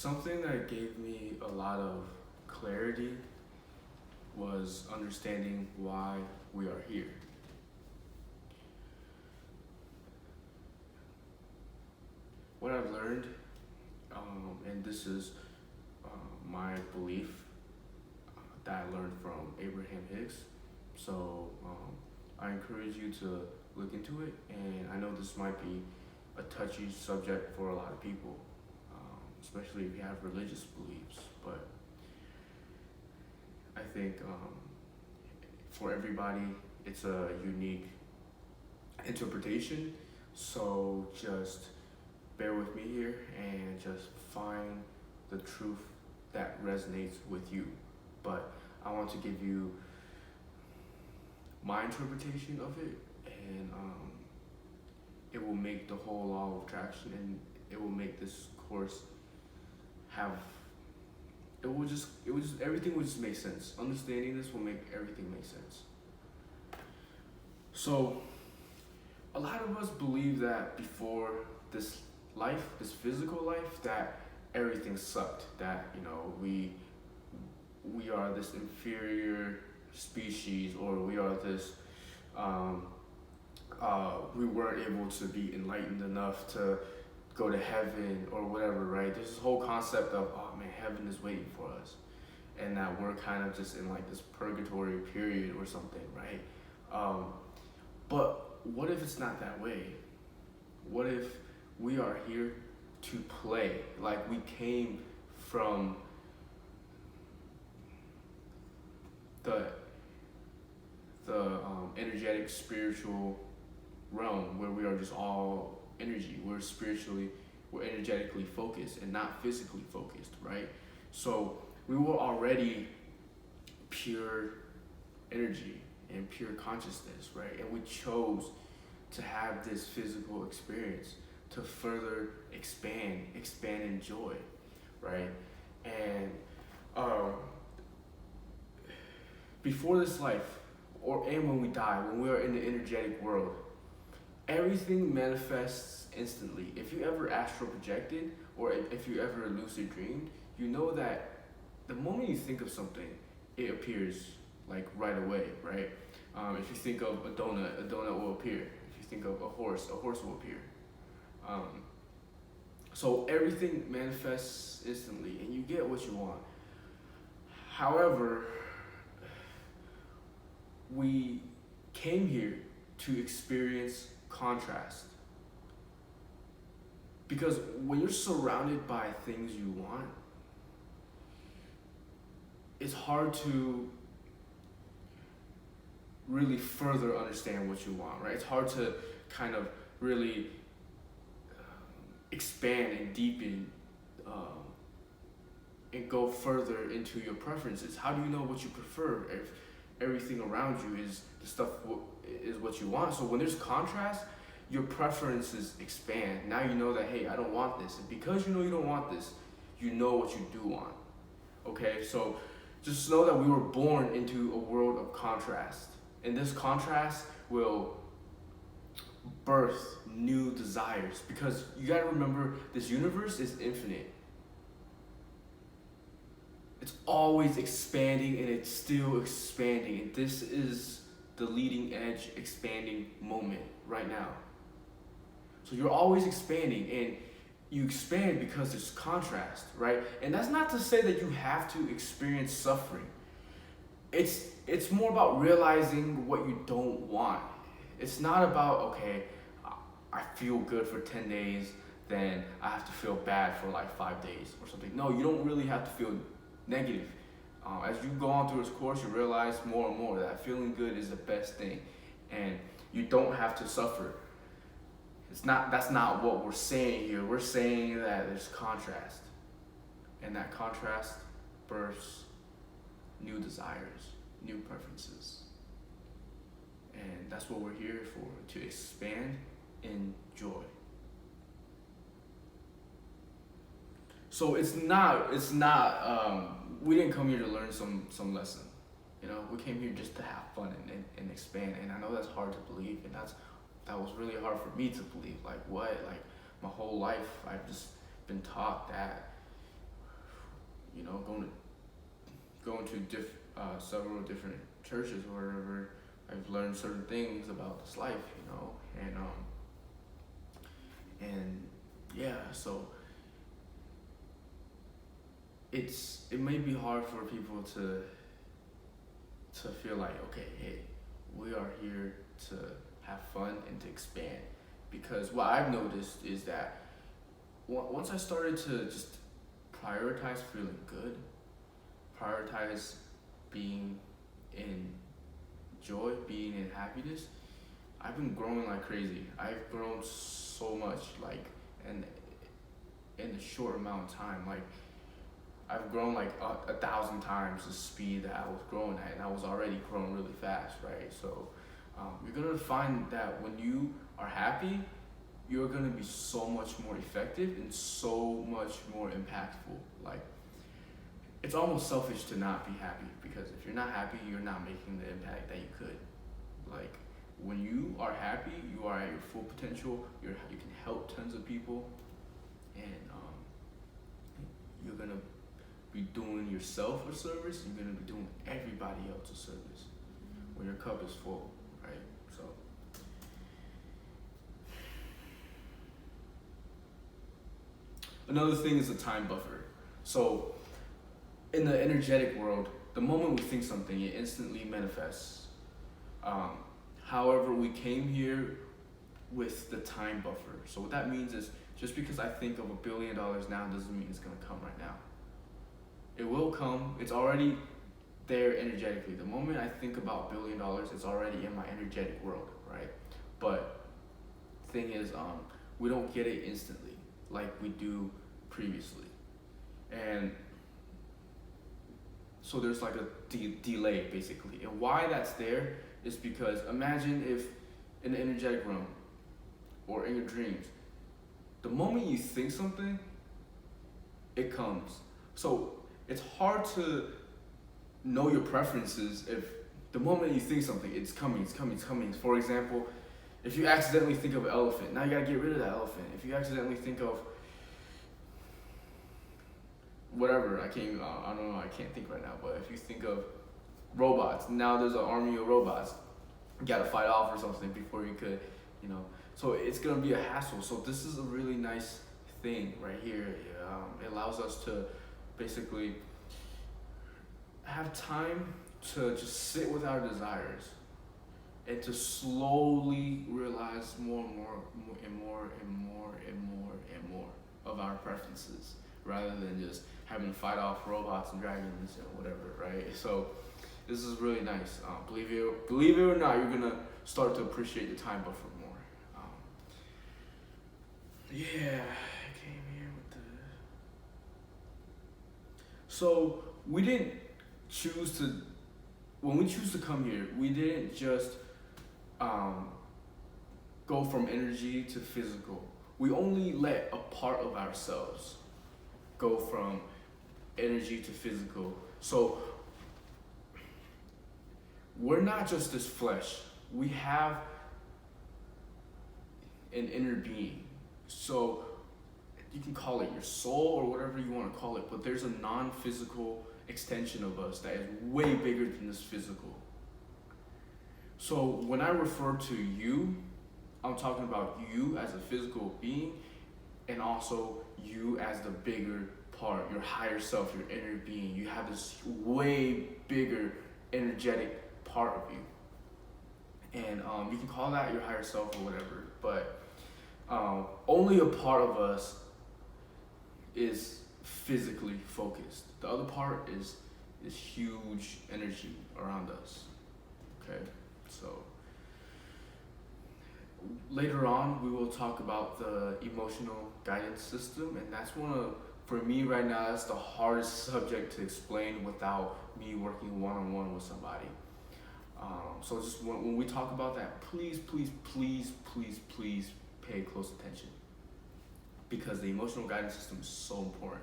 Something that gave me a lot of clarity was understanding why we are here. What I've learned, and this is my belief that I learned from Abraham Hicks. So I encourage you to look into it, and I know this might be a touchy subject for a lot of people, especially if you have religious beliefs, but I think for everybody it's a unique interpretation, so just bear with me here and just find the truth that resonates with you. But I want to give you my interpretation of it, and it will make the whole law of attraction, and it will make this course have, everything will just make sense. Understanding this will make everything make sense. So a lot of us believe that before this life, this physical life, that everything sucked, that we are this inferior species, or we are this we weren't able to be enlightened enough to go to heaven or whatever, right? There's this whole concept of, oh man, heaven is waiting for us, and that we're kind of just in like this purgatory period or something, right? But what if it's not that way? What if we are here to play? Like, we came from the energetic spiritual realm where we are just all energy. We're energetically focused and not physically focused, right? So we were already pure energy and pure consciousness, right? And we chose to have this physical experience to further expand in joy, right? And before this life, and when we die, when we are in the energetic world, everything manifests instantly. If you ever astral projected, or if you ever lucid dreamed, you know that the moment you think of something, it appears like right away, right? If you think of a donut will appear. If you think of a horse will appear. So everything manifests instantly, and you get what you want. However, we came here to experience contrast. Because when you're surrounded by things you want, it's hard to really further understand what you want, right? It's hard to kind of really expand and deepen and go further into your preferences. How do you know what you prefer if everything around you is the stuff is what you want? So when there's contrast, your preferences expand. Now you know that, hey, I don't want this. And because you know you don't want this, you know what you do want. Okay, so just know that we were born into a world of contrast. And this contrast will birth new desires, because you gotta remember, this universe is infinite. It's always expanding, and it's still expanding. And this is the leading edge expanding moment right now. So you're always expanding, and you expand because there's contrast, right? And that's not to say that you have to experience suffering. It's more about realizing what you don't want. It's not about, okay, I feel good for 10 days, then I have to feel bad for like 5 days or something. No, you don't really have to feel negative. As you go on through this course, you realize more and more that feeling good is the best thing, and you don't have to suffer. That's not what we're saying here. We're saying that there's contrast, and that contrast births new desires, new preferences. And that's what we're here for, to expand in joy. So it's not we didn't come here to learn some lesson. We came here just to have fun and expand. And I know that's hard to believe, and that was really hard for me to believe. Like, what? Like, my whole life I've just been taught that going to several different churches or wherever. I've learned certain things about this life, and yeah, so it may be hard for people to feel like, okay, hey, we are here to have fun and to expand, because what I've noticed is that once I started to just prioritize feeling good, prioritize being in joy, being in happiness, I've been growing like crazy. I've grown so much, like, and in a short amount of time, like I've grown like 1,000 times the speed that I was growing at, and I was already growing really fast, right? So you're gonna find that when you are happy, you're gonna be so much more effective and so much more impactful. Like, it's almost selfish to not be happy, because if you're not happy, you're not making the impact that you could. Like, when you are happy, you are at your full potential. You can help tons of people, and you're gonna be doing yourself a service. You're gonna be doing everybody else a service when your cup is full, right? So another thing is the time buffer. So in the energetic world, the moment we think something, it instantly manifests. However, we came here with the time buffer. So what that means is, just because I think of $1 billion now doesn't mean it's gonna come right now. It will come. It's already there energetically. The moment I think about $1 billion, it's already in my energetic world, right? But thing is, we don't get it instantly like we do previously, and so there's like a delay basically. And why that's there is because, imagine if in the energetic realm or in your dreams, the moment you think something, it comes. So it's hard to know your preferences if the moment you think something, it's coming. For example, if you accidentally think of an elephant, now you gotta get rid of that elephant. If you accidentally think of whatever, I don't know, I can't think right now, but if you think of robots, now there's an army of robots. You gotta fight off or something before you could, So it's gonna be a hassle. So this is a really nice thing right here. It allows us to basically have time to just sit with our desires and to slowly realize more of our preferences, rather than just having to fight off robots and dragons and whatever, right? So this is really nice. Believe it or not, you're gonna start to appreciate the time buffer more. Yeah, I came here with the. So we didn't choose to. When we choose to come here, we didn't just go from energy to physical. We only let a part of ourselves go from energy to physical. So we're not just this flesh. We have an inner being. So you can call it your soul or whatever you want to call it, but there's a non-physical extension of us that is way bigger than this physical. So when I refer to you, I'm talking about you as a physical being, and also you as the bigger part, your higher self, your inner being. You have this way bigger energetic part of you. And you can call that your higher self or whatever, but only a part of us is physically focused. The other part is this huge energy around us. Okay, so later on we will talk about the emotional guidance system, and that's for me right now, that's the hardest subject to explain without me working one-on-one with somebody. So just when we talk about that, please pay close attention, because the emotional guidance system is so important.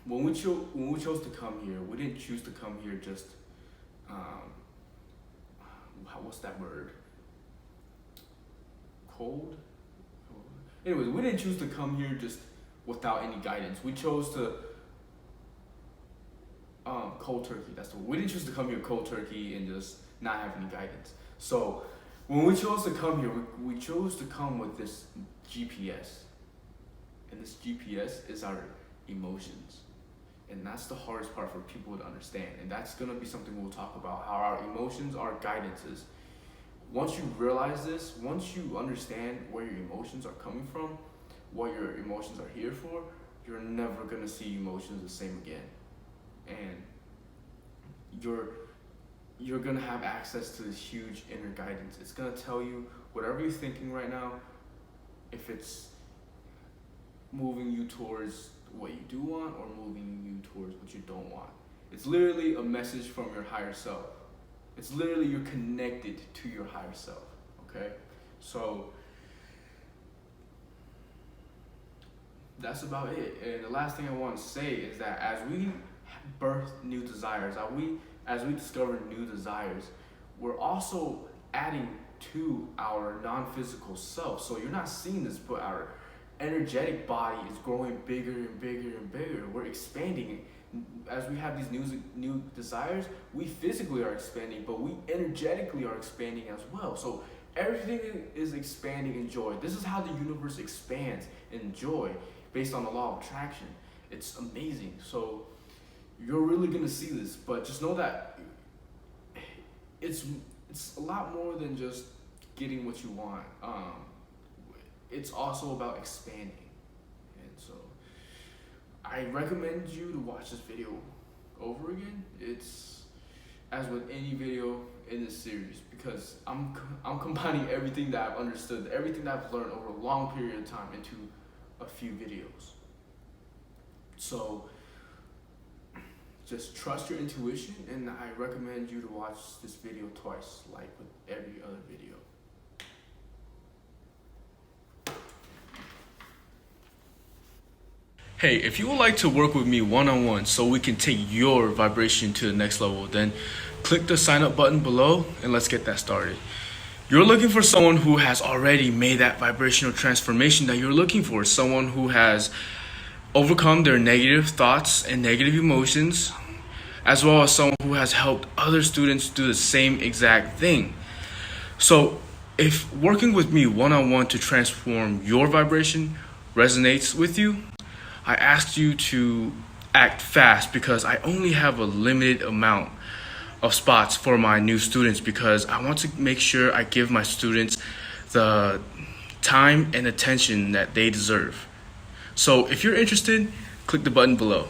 When we chose to come here, we didn't choose to come here just, what's that word? Cold? Anyways, we didn't choose to come here just without any guidance. We chose to cold turkey. We didn't choose to come here cold turkey and just not have any guidance. So when we chose to come here, we chose to come with this GPS, and this GPS is our emotions. And that's the hardest part for people to understand. And that's going to be something we'll talk about, how our emotions are guidances. Once you realize this, once you understand where your emotions are coming from, what your emotions are here for, you're never going to see emotions the same again. And you're going to have access to this huge inner guidance. It's going to tell you whatever you're thinking right now, if it's moving you towards what you do want or moving you towards what you don't want. It's literally a message from your higher self. It's literally you're connected to your higher self, okay? So that's about it. And the last thing I want to say is that as we birth new desires, as we discover new desires, we're also adding to our non-physical self. So you're not seeing this, but our energetic body is growing bigger and bigger and bigger. We're expanding. As we have these new desires, we physically are expanding, but we energetically are expanding as well. So everything is expanding in joy. This is how the universe expands in joy based on the law of attraction. It's amazing. So you're really gonna see this, but just know that it's a lot more than just getting what you want. It's also about expanding. And so I recommend you to watch this video over again. It's as with any video in this series, because I'm combining everything that I've understood, everything that I've learned over a long period of time into a few videos. So just trust your intuition, and I recommend you to watch this video twice, like with every other video. Hey, if you would like to work with me one-on-one so we can take your vibration to the next level, then click the sign up button below and let's get that started. You're looking for someone who has already made that vibrational transformation that you're looking for, someone who has overcome their negative thoughts and negative emotions, as well as someone who has helped other students do the same exact thing. So if working with me one-on-one to transform your vibration resonates with you, I asked you to act fast, because I only have a limited amount of spots for my new students, because I want to make sure I give my students the time and attention that they deserve. So if you're interested, click the button below.